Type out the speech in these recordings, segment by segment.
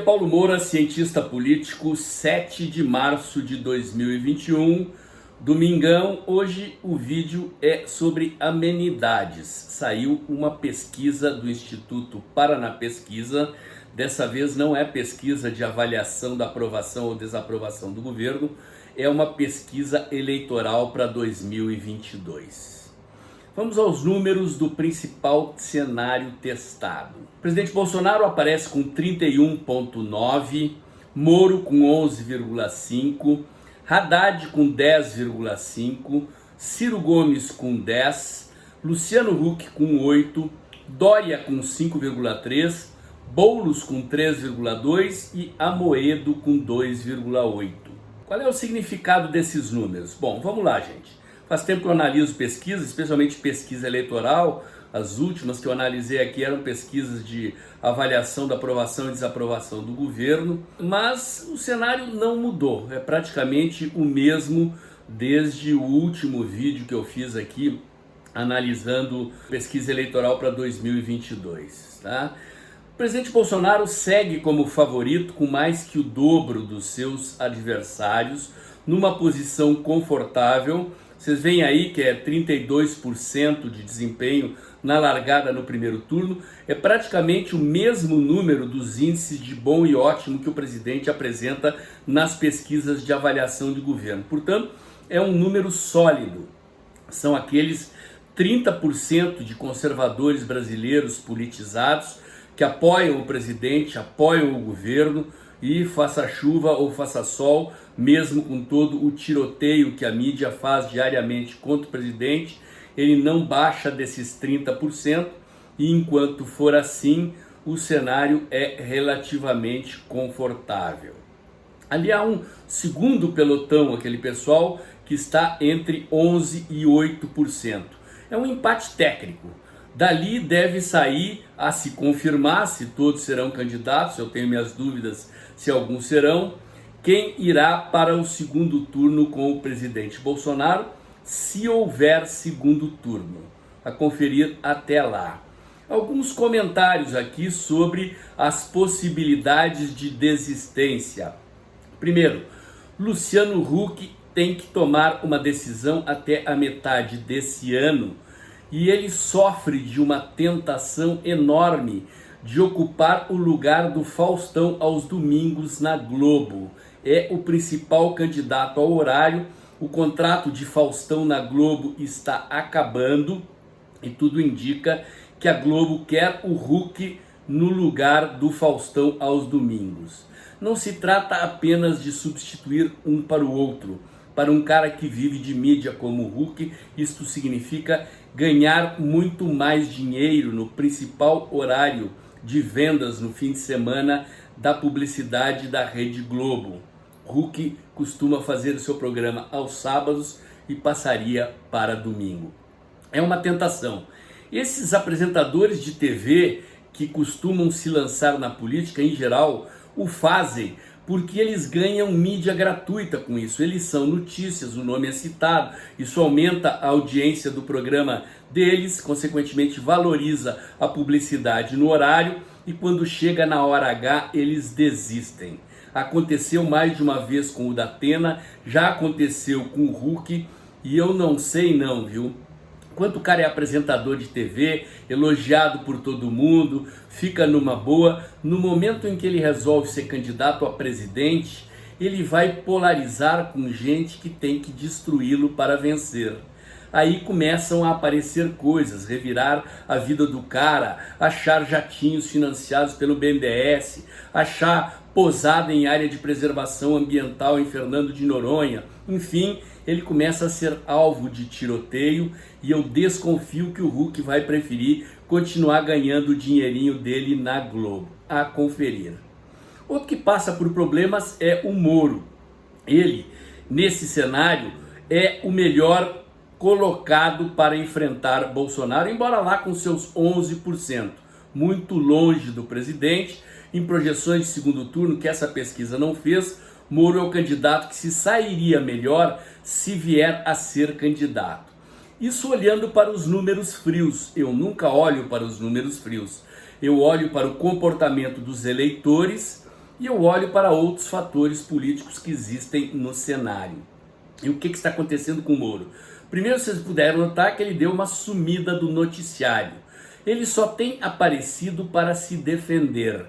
Paulo Moura, cientista político, 7 de março de 2021, domingão. Hoje o vídeo é sobre amenidades. Saiu uma pesquisa do Instituto Paraná Pesquisa. Dessa vez não é pesquisa de avaliação da aprovação ou desaprovação do governo, é uma pesquisa eleitoral para 2022. Vamos aos números do principal cenário testado. O presidente Bolsonaro aparece com 31,9%, Moro com 11,5%, Haddad com 10,5%, Ciro Gomes com 10%, Luciano Huck com 8%, Dória com 5,3%, Boulos com 3,2% e Amoedo com 2,8%. Qual é o significado desses números? Bom, vamos lá, gente. Faz tempo que eu analiso pesquisas, especialmente pesquisa eleitoral. As últimas que eu analisei aqui eram pesquisas de avaliação da aprovação e desaprovação do governo, mas o cenário não mudou, é praticamente o mesmo desde o último vídeo que eu fiz aqui analisando pesquisa eleitoral para 2022, tá? O presidente Bolsonaro segue como favorito com mais que o dobro dos seus adversários, numa posição confortável. Vocês veem aí que é 32% de desempenho na largada no primeiro turno. É praticamente o mesmo número dos índices de bom e ótimo que o presidente apresenta nas pesquisas de avaliação de governo. Portanto, é um número sólido. São aqueles 30% de conservadores brasileiros politizados que apoiam o presidente, apoiam o governo, e faça chuva ou faça sol, mesmo com todo o tiroteio que a mídia faz diariamente contra o presidente, ele não baixa desses 30%, e enquanto for assim, o cenário é relativamente confortável. Ali há um segundo pelotão, aquele pessoal que está entre 11% e 8%. É um empate técnico. Dali deve sair, a se confirmar se todos serão candidatos, eu tenho minhas dúvidas se alguns serão, quem irá para o segundo turno com o presidente Bolsonaro, se houver segundo turno. A conferir até lá. Alguns comentários aqui sobre as possibilidades de desistência. Primeiro, Luciano Huck tem que tomar uma decisão até a metade desse ano, e ele sofre de uma tentação enorme de ocupar o lugar do Faustão aos domingos na Globo. É o principal candidato ao horário. O contrato de Faustão na Globo está acabando e tudo indica que a Globo quer o Huck no lugar do Faustão aos domingos. Não se trata apenas de substituir um para o outro. Para um cara que vive de mídia como o Huck, isto significa ganhar muito mais dinheiro no principal horário de vendas no fim de semana da publicidade da Rede Globo. Huck costuma fazer o seu programa aos sábados e passaria para domingo. É uma tentação. Esses apresentadores de TV que costumam se lançar na política, em geral, o fazem porque eles ganham mídia gratuita com isso. Eles são notícias, o nome é citado, isso aumenta a audiência do programa deles, consequentemente valoriza a publicidade no horário, e quando chega na hora H eles desistem. Aconteceu mais de uma vez com o Datena, já aconteceu com o Huck, e eu não sei não, viu? Enquanto o cara é apresentador de TV, elogiado por todo mundo, fica numa boa, no momento em que ele resolve ser candidato a presidente, ele vai polarizar com gente que tem que destruí-lo para vencer. Aí começam a aparecer coisas, revirar a vida do cara, achar jatinhos financiados pelo BNDES, achar posada em área de preservação ambiental em Fernando de Noronha. Enfim, ele começa a ser alvo de tiroteio, e eu desconfio que o Huck vai preferir continuar ganhando o dinheirinho dele na Globo. A conferir. Outro que passa por problemas é o Moro. Ele, nesse cenário, é o melhor colocado para enfrentar Bolsonaro, embora lá com seus 11%, muito longe do presidente. Em projeções de segundo turno, que essa pesquisa não fez, Moro é o candidato que se sairia melhor se vier a ser candidato. Isso olhando para os números frios. Eu nunca olho para os números frios. Eu olho para o comportamento dos eleitores e eu olho para outros fatores políticos que existem no cenário. E o que está acontecendo com o Moro? Primeiro, vocês puderam notar que ele deu uma sumida do noticiário. Ele só tem aparecido para se defender.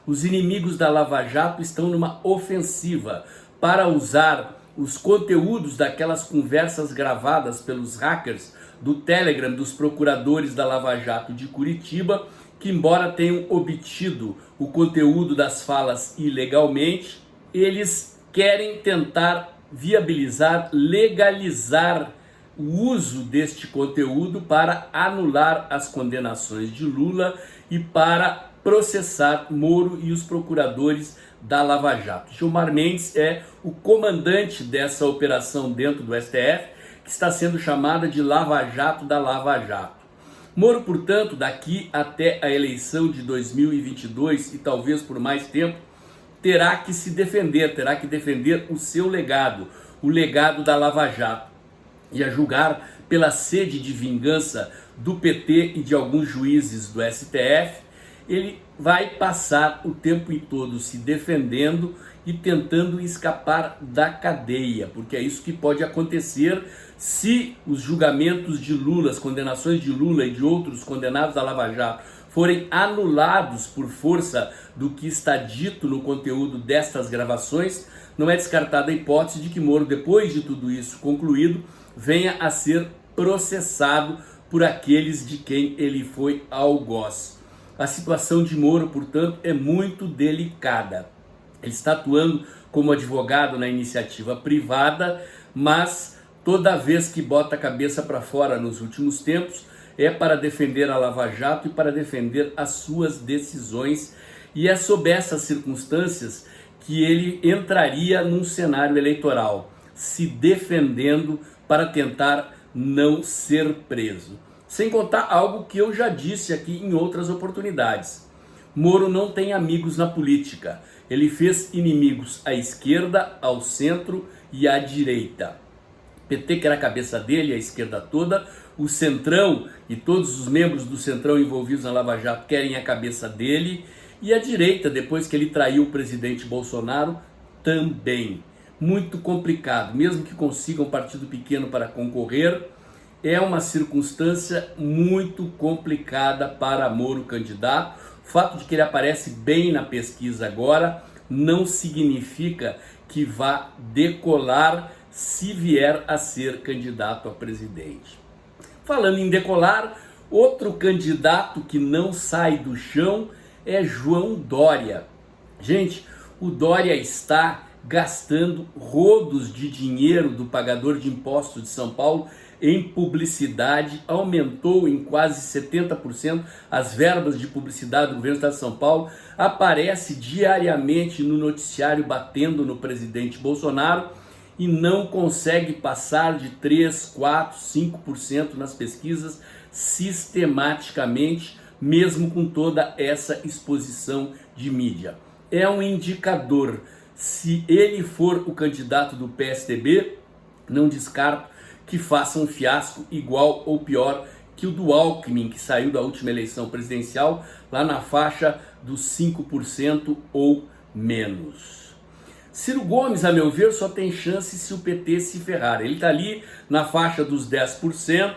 Os inimigos da Lava Jato estão numa ofensiva para usar os conteúdos daquelas conversas gravadas pelos hackers do Telegram dos procuradores da Lava Jato de Curitiba, que embora tenham obtido o conteúdo das falas ilegalmente, eles querem tentar viabilizar, legalizar o uso deste conteúdo para anular as condenações de Lula e para processar Moro e os procuradores da Lava Jato. Gilmar Mendes é o comandante dessa operação dentro do STF, que está sendo chamada de Lava Jato da Lava Jato. Moro, portanto, daqui até a eleição de 2022 e talvez por mais tempo, terá que se defender, terá que defender o seu legado, o legado da Lava Jato. E a julgar pela sede de vingança do PT e de alguns juízes do STF, ele vai passar o tempo todo se defendendo e tentando escapar da cadeia, porque é isso que pode acontecer se os julgamentos de Lula, as condenações de Lula e de outros condenados da Lava Jato forem anulados por força do que está dito no conteúdo destas gravações. Não é descartada a hipótese de que Moro, depois de tudo isso concluído, venha a ser processado por aqueles de quem ele foi algoz. A situação de Moro, portanto, é muito delicada. Ele está atuando como advogado na iniciativa privada, mas toda vez que bota a cabeça para fora nos últimos tempos, é para defender a Lava Jato e para defender as suas decisões. E é sob essas circunstâncias que ele entraria num cenário eleitoral, se defendendo para tentar não ser preso. Sem contar algo que eu já disse aqui em outras oportunidades. Moro não tem amigos na política. Ele fez inimigos à esquerda, ao centro e à direita. PT quer a cabeça dele, a esquerda toda. O Centrão e todos os membros do Centrão envolvidos na Lava Jato querem a cabeça dele. E a direita, depois que ele traiu o presidente Bolsonaro, também. Muito complicado. Mesmo que consigam um partido pequeno para concorrer, é uma circunstância muito complicada para Moro candidato. O fato de que ele aparece bem na pesquisa agora não significa que vá decolar se vier a ser candidato a presidente. Falando em decolar, outro candidato que não sai do chão é João Dória. Gente, o Dória está gastando rodos de dinheiro do pagador de impostos de São Paulo em publicidade, aumentou em quase 70% as verbas de publicidade do governo do estado de São Paulo, aparece diariamente no noticiário batendo no presidente Bolsonaro e não consegue passar de 3, 4, 5% nas pesquisas sistematicamente, mesmo com toda essa exposição de mídia. É um indicador. Se ele for o candidato do PSDB, não descarto que faça um fiasco igual ou pior que o do Alckmin, que saiu da última eleição presidencial lá na faixa dos 5% ou menos. Ciro Gomes, a meu ver, só tem chance se o PT se ferrar. Ele está ali na faixa dos 10%.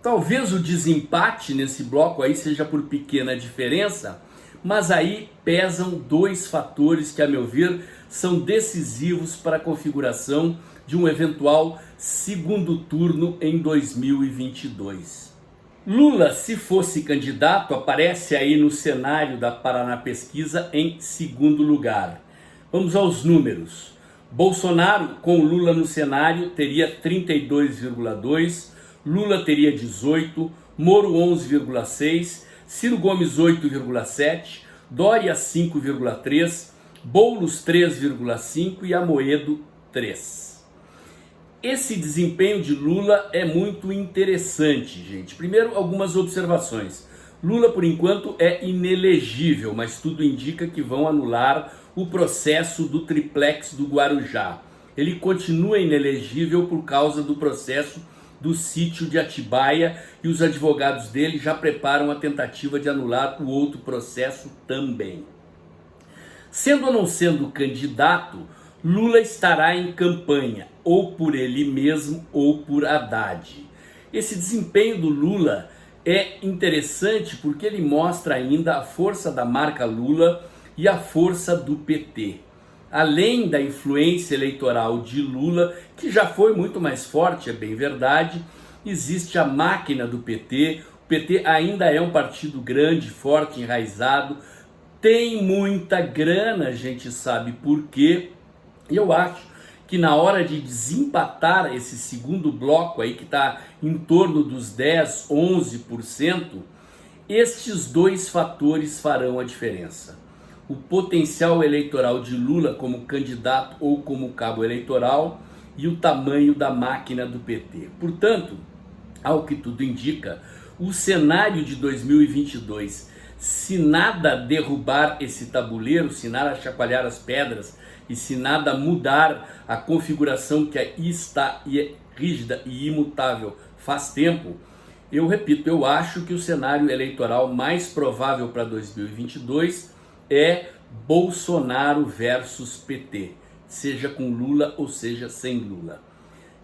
Talvez o desempate nesse bloco aí seja por pequena diferença, mas aí pesam dois fatores que, a meu ver, são decisivos para a configuração de um eventual segundo turno em 2022. Lula, se fosse candidato, aparece aí no cenário da Paraná Pesquisa em segundo lugar. Vamos aos números. Bolsonaro, com Lula no cenário, teria 32,2%, Lula teria 18%, Moro 11,6%, Ciro Gomes 8,7%, Dória 5,3%, Boulos 3,5% e Amoedo 3%. Esse desempenho de Lula é muito interessante, gente. Primeiro, algumas observações. Lula, por enquanto, é inelegível, mas tudo indica que vão anular o processo do triplex do Guarujá. Ele continua inelegível por causa do processo do sítio de Atibaia e os advogados dele já preparam a tentativa de anular o outro processo também. Sendo ou não sendo candidato, Lula estará em campanha, ou por ele mesmo ou por Haddad. Esse desempenho do Lula é interessante porque ele mostra ainda a força da marca Lula e a força do PT. Além da influência eleitoral de Lula, que já foi muito mais forte, é bem verdade, existe a máquina do PT. O PT ainda é um partido grande, forte, enraizado, tem muita grana, a gente sabe por quê. E eu acho que na hora de desempatar esse segundo bloco aí, que está em torno dos 10, 11%, estes dois fatores farão a diferença. O potencial eleitoral de Lula como candidato ou como cabo eleitoral e o tamanho da máquina do PT. Portanto, ao que tudo indica, o cenário de 2022, se nada derrubar esse tabuleiro, se nada chacoalhar as pedras e se nada mudar a configuração que aí está rígida e imutável faz tempo, eu repito, eu acho que o cenário eleitoral mais provável para 2022 é Bolsonaro versus PT, seja com Lula ou seja sem Lula.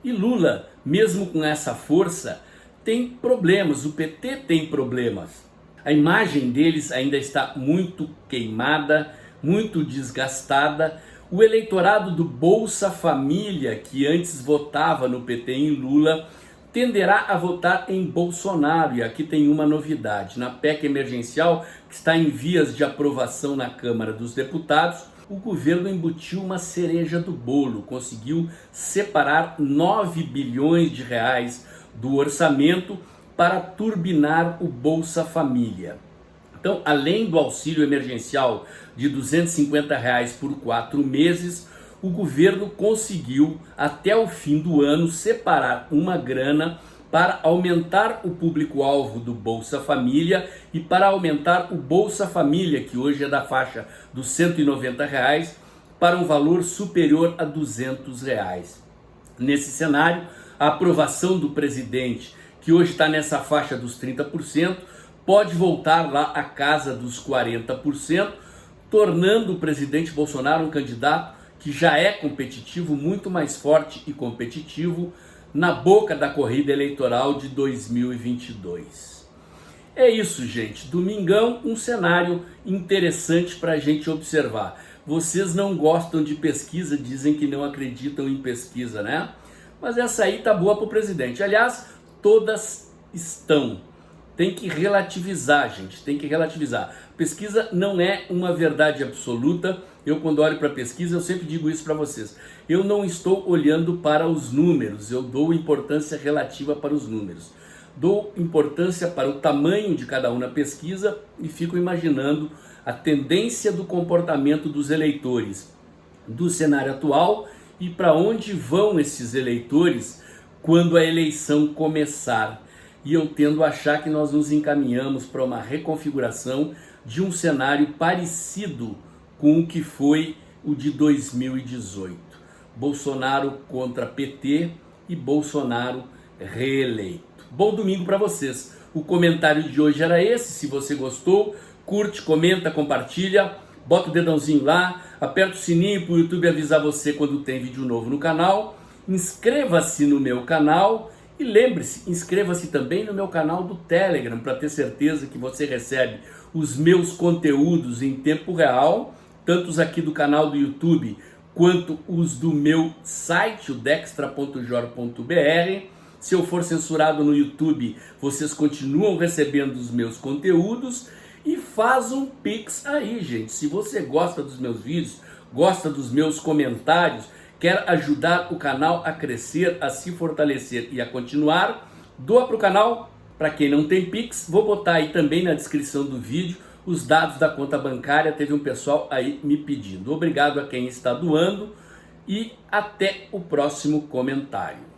E Lula, mesmo com essa força, tem problemas, o PT tem problemas. A imagem deles ainda está muito queimada, muito desgastada. O eleitorado do Bolsa Família, que antes votava no PT em Lula, tenderá a votar em Bolsonaro. E aqui tem uma novidade: na PEC emergencial, que está em vias de aprovação na Câmara dos Deputados, o governo embutiu uma cereja do bolo, conseguiu separar 9 bilhões de reais do orçamento para turbinar o Bolsa Família. Então, além do auxílio emergencial de R$ 250 reais por 4 meses, o governo conseguiu, até o fim do ano, separar uma grana para aumentar o público-alvo do Bolsa Família e para aumentar o Bolsa Família, que hoje é da faixa dos R$ 190 reais, para um valor superior a R$ 200 reais. Nesse cenário, a aprovação do presidente, que hoje está nessa faixa dos 30%, pode voltar lá à casa dos 40%, tornando o presidente Bolsonaro um candidato que já é competitivo, muito mais forte e competitivo, na boca da corrida eleitoral de 2022. É isso, gente. Domingão, um cenário interessante para a gente observar. Vocês não gostam de pesquisa, dizem que não acreditam em pesquisa, né? Mas essa aí tá boa para o presidente. Aliás, todas estão. Tem que relativizar, gente, tem que relativizar. Pesquisa não é uma verdade absoluta. Eu, quando olho para a pesquisa, eu sempre digo isso para vocês. Eu não estou olhando para os números, eu dou importância relativa para os números. Dou importância para o tamanho de cada um na pesquisa e fico imaginando a tendência do comportamento dos eleitores do cenário atual e para onde vão esses eleitores quando a eleição começar. E eu tendo a achar que nós nos encaminhamos para uma reconfiguração de um cenário parecido com o que foi o de 2018. Bolsonaro contra PT e Bolsonaro reeleito. Bom domingo para vocês. O comentário de hoje era esse. Se você gostou, curte, comenta, compartilha, bota o dedãozinho lá, aperta o sininho para o YouTube avisar você quando tem vídeo novo no canal. Inscreva-se no meu canal. E lembre-se, inscreva-se também no meu canal do Telegram para ter certeza que você recebe os meus conteúdos em tempo real, tanto os aqui do canal do YouTube quanto os do meu site, o dextra.jor.br. Se eu for censurado no YouTube, vocês continuam recebendo os meus conteúdos e faz um Pix aí, gente. Se você gosta dos meus vídeos, gosta dos meus comentários, quer ajudar o canal a crescer, a se fortalecer e a continuar, doa para o canal. Para quem não tem Pix, vou botar aí também na descrição do vídeo os dados da conta bancária. Teve um pessoal aí me pedindo. Obrigado a quem está doando e até o próximo comentário.